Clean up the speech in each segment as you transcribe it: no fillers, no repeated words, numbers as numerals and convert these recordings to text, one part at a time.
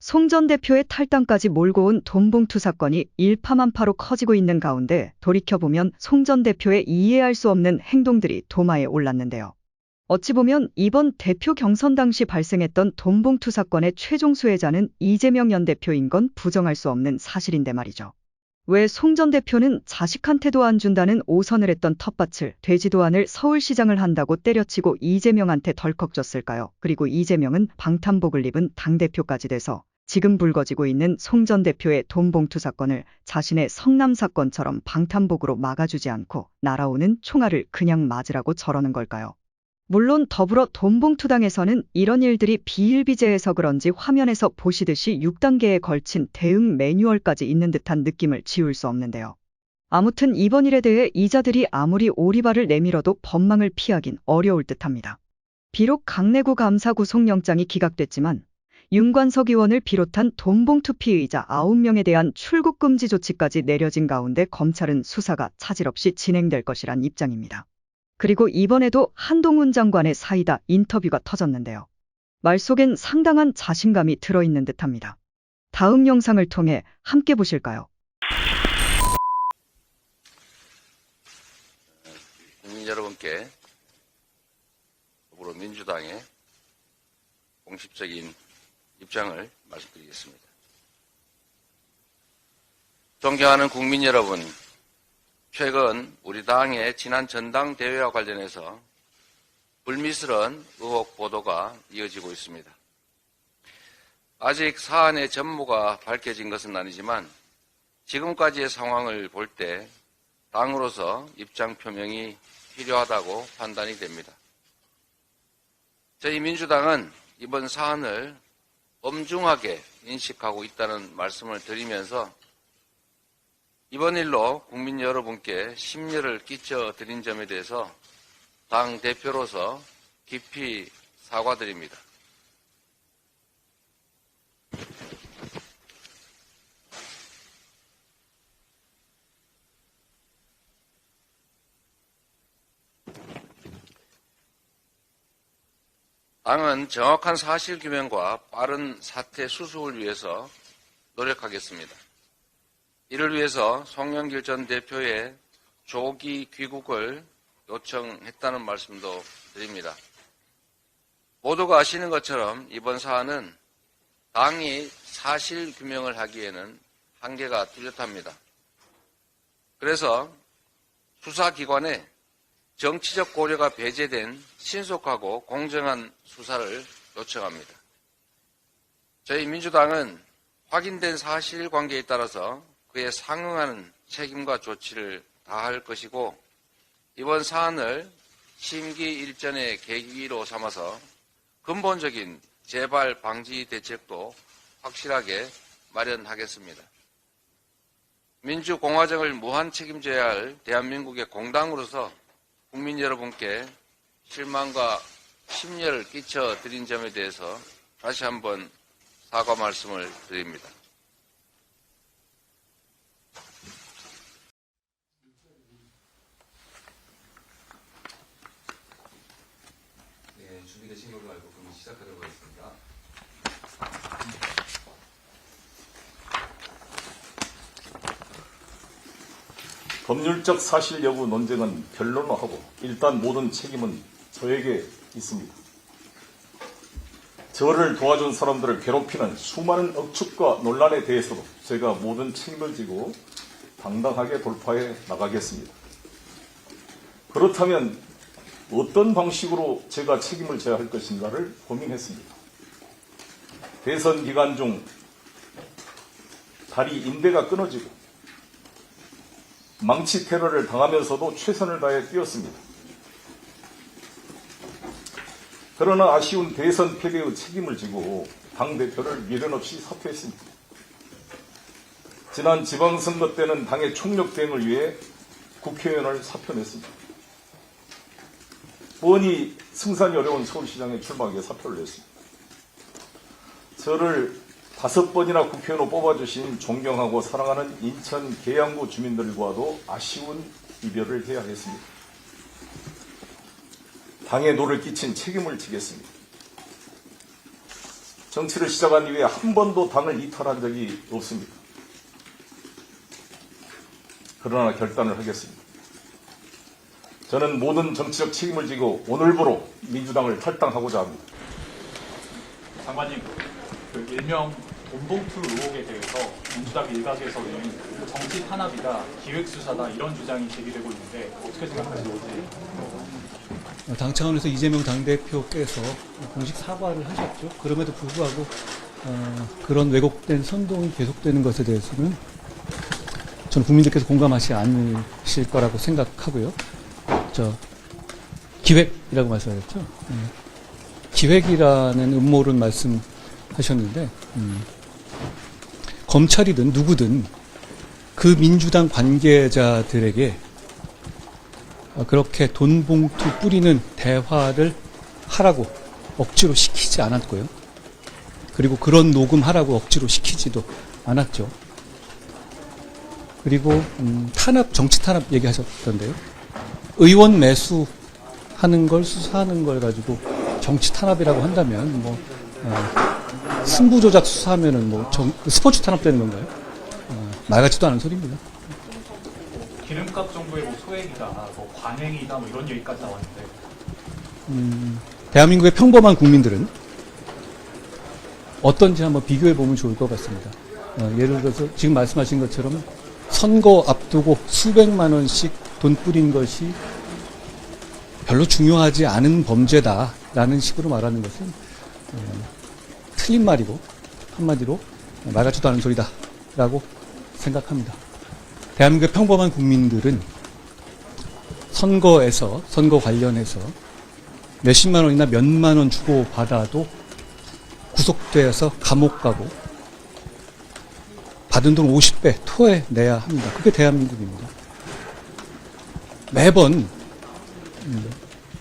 송 전 대표의 탈당까지 몰고 온 돈봉투 사건이 일파만파로 커지고 있는 가운데 돌이켜보면 송 전 대표의 이해할 수 없는 행동들이 도마에 올랐는데요. 어찌 보면 이번 대표 경선 당시 발생했던 돈봉투 사건의 최종 수혜자는 이재명 현 대표인 건 부정할 수 없는 사실인데 말이죠. 왜 송 전 대표는 자식한테도 안 준다는 오선을 했던 텃밭을 되지도 않을 서울시장을 한다고 때려치고 이재명한테 덜컥 졌을까요? 그리고 이재명은 방탄복을 입은 당대표까지 돼서 지금 불거지고 있는 송 전 대표의 돈봉투 사건을 자신의 성남 사건처럼 방탄복으로 막아주지 않고 날아오는 총알을 그냥 맞으라고 저러는 걸까요? 물론 더불어 돈봉투당에서는 이런 일들이 비일비재해서 그런지 화면에서 보시듯이 6단계에 걸친 대응 매뉴얼까지 있는 듯한 느낌을 지울 수 없는데요. 아무튼 이번 일에 대해 이자들이 아무리 오리발을 내밀어도 법망을 피하긴 어려울 듯합니다. 비록 강내구 감사 구속영장이 기각됐지만 윤관석 의원을 비롯한 돈봉투 피의자 9명에 대한 출국 금지 조치까지 내려진 가운데 검찰은 수사가 차질 없이 진행될 것이란 입장입니다. 그리고 이번에도 한동훈 장관의 사이다 인터뷰가 터졌는데요. 말 속엔 상당한 자신감이 들어있는 듯합니다. 다음 영상을 통해 함께 보실까요? 국민 여러분께 더불어민주당의 공식적인 입장을 말씀드리겠습니다. 존경하는 국민 여러분, 최근 우리 당의 지난 전당대회와 관련해서 불미스러운 의혹 보도가 이어지고 있습니다. 아직 사안의 전모가 밝혀진 것은 아니지만 지금까지의 상황을 볼 때 당으로서 입장 표명이 필요하다고 판단이 됩니다. 저희 민주당은 이번 사안을 엄중하게 인식하고 있다는 말씀을 드리면서 이번 일로 국민 여러분께 심려를 끼쳐드린 점에 대해서 당 대표로서 깊이 사과드립니다. 당은 정확한 사실규명과 빠른 사태 수습을 위해서 노력하겠습니다. 이를 위해서 송영길 전 대표의 조기 귀국을 요청했다는 말씀도 드립니다. 모두가 아시는 것처럼 이번 사안은 당이 사실규명을 하기에는 한계가 뚜렷합니다. 그래서 수사기관에 정치적 고려가 배제된 신속하고 공정한 수사를 요청합니다. 저희 민주당은 확인된 사실관계에 따라서 그에 상응하는 책임과 조치를 다할 것이고 이번 사안을 심기 일전의 계기로 삼아서 근본적인 재발 방지 대책도 확실하게 마련하겠습니다. 민주공화정을 무한 책임져야 할 대한민국의 공당으로서 국민 여러분께 실망과 심려를 끼쳐드린 점에 대해서 다시 한번 사과 말씀을 드립니다. 네, 준비되신 걸로 알고 그럼 시작하도록 하겠습니다. 법률적 사실 여부 논쟁은 변론로 하고 일단 모든 책임은 저에게 있습니다. 저를 도와준 사람들을 괴롭히는 수많은 억측과 논란에 대해서도 제가 모든 책임을 지고 당당하게 돌파해 나가겠습니다. 그렇다면 어떤 방식으로 제가 책임을 져야 할 것인가를 고민했습니다. 대선 기간 중 다리 인대가 끊어지고 망치 테러를 당하면서도 최선을 다해 뛰었습니다. 그러나 아쉬운 대선 패배의 책임을 지고 당대표를 미련 없이 사퇴했습니다. 지난 지방선거 때는 당의 총력 대응을 위해 국회의원을 사표냈습니다. 뻔히 승산이 어려운 서울시장에 출마하기 위해 사표를 냈습니다. 저를 5번이나 국회의원으로 뽑아주신 존경하고 사랑하는 인천 계양구 주민들과도 아쉬운 이별을 해야 했습니다. 당에 노를 끼친 책임을 지겠습니다. 정치를 시작한 이후에 한 번도 당을 이탈한 적이 없습니다. 그러나 결단을 하겠습니다. 저는 모든 정치적 책임을 지고 오늘부로 민주당을 탈당하고자 합니다. 장관님, 그 일명 돈봉투 의혹에 대해서 민주당 일각에서는 정치 탄압이다, 기획수사다 이런 주장이 제기되고 있는데 어떻게 생각하시는지? 당 차원에서 이재명 당대표께서 공식 사과를 하셨죠. 그럼에도 불구하고 그런 왜곡된 선동이 계속되는 것에 대해서는 저는 국민들께서 공감하지 않으실 거라고 생각하고요. 기획이라고 말씀하셨죠. 기획이라는 음모론 말씀하셨는데 검찰이든 누구든 그 민주당 관계자들에게 그렇게 돈 봉투 뿌리는 대화를 하라고 억지로 시키지 않았고요. 그리고 그런 녹음하라고 억지로 시키지도 않았죠. 그리고 탄압, 정치 탄압 얘기하셨던데요. 의원 매수하는 걸 수사하는 걸 가지고 정치 탄압이라고 한다면 승부 조작 수사하면은 스포츠 탄압 되는 건가요? 말 같지도 않은 소리입니다. 기름값 정도의 소액이다, 관행이다 이런 얘기까지 나왔는데 대한민국의 평범한 국민들은 어떤지 한번 비교해 보면 좋을 것 같습니다. 예를 들어서 지금 말씀하신 것처럼 선거 앞두고 수백만 원씩 돈 뿌린 것이 별로 중요하지 않은 범죄다라는 식으로 말하는 것은 틀린 말이고 한마디로 말 같지도 않은 소리다라고 생각합니다. 대한민국의 평범한 국민들은 선거 관련해서 몇십만 원이나 몇만 원 주고 받아도 구속돼서 감옥 가고 받은 돈 50배 토해내야 합니다. 그게 대한민국입니다. 매번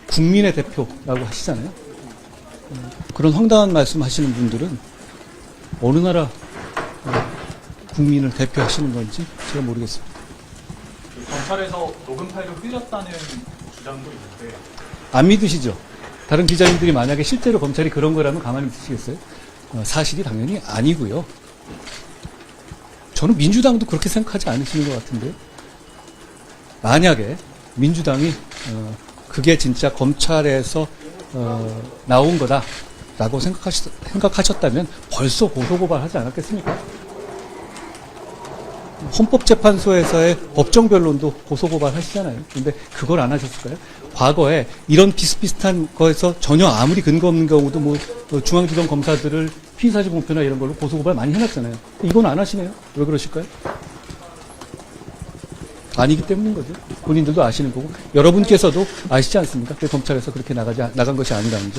국민의 대표라고 하시잖아요. 그런 황당한 말씀 하시는 분들은 어느 나라 국민을 대표하시는 건지 제가 모르겠습니다. 검찰에서 녹음 파일을 흘렸다는 주장도 있는데 안 믿으시죠? 다른 기자님들이 만약에 실제로 검찰이 그런 거라면 가만히 있으시겠어요? 사실이 당연히 아니고요. 저는 민주당도 그렇게 생각하지 않으시는 것 같은데요. 만약에 민주당이 그게 진짜 검찰에서 나온 거다라고 생각하셨다면 벌써 고소고발하지 않았겠습니까? 헌법재판소에서의 법정변론도 고소고발 하시잖아요. 근데 그걸 안 하셨을까요? 과거에 이런 비슷비슷한 거에서 전혀 아무리 근거 없는 경우도 중앙지검 검사들을 피의사실 공표나 이런 걸로 고소고발 많이 해놨잖아요. 이건 안 하시네요. 왜 그러실까요? 아니기 때문인 거죠. 본인들도 아시는 거고 여러분께서도 아시지 않습니까? 검찰에서 그렇게 나간 것이 아니라는 점.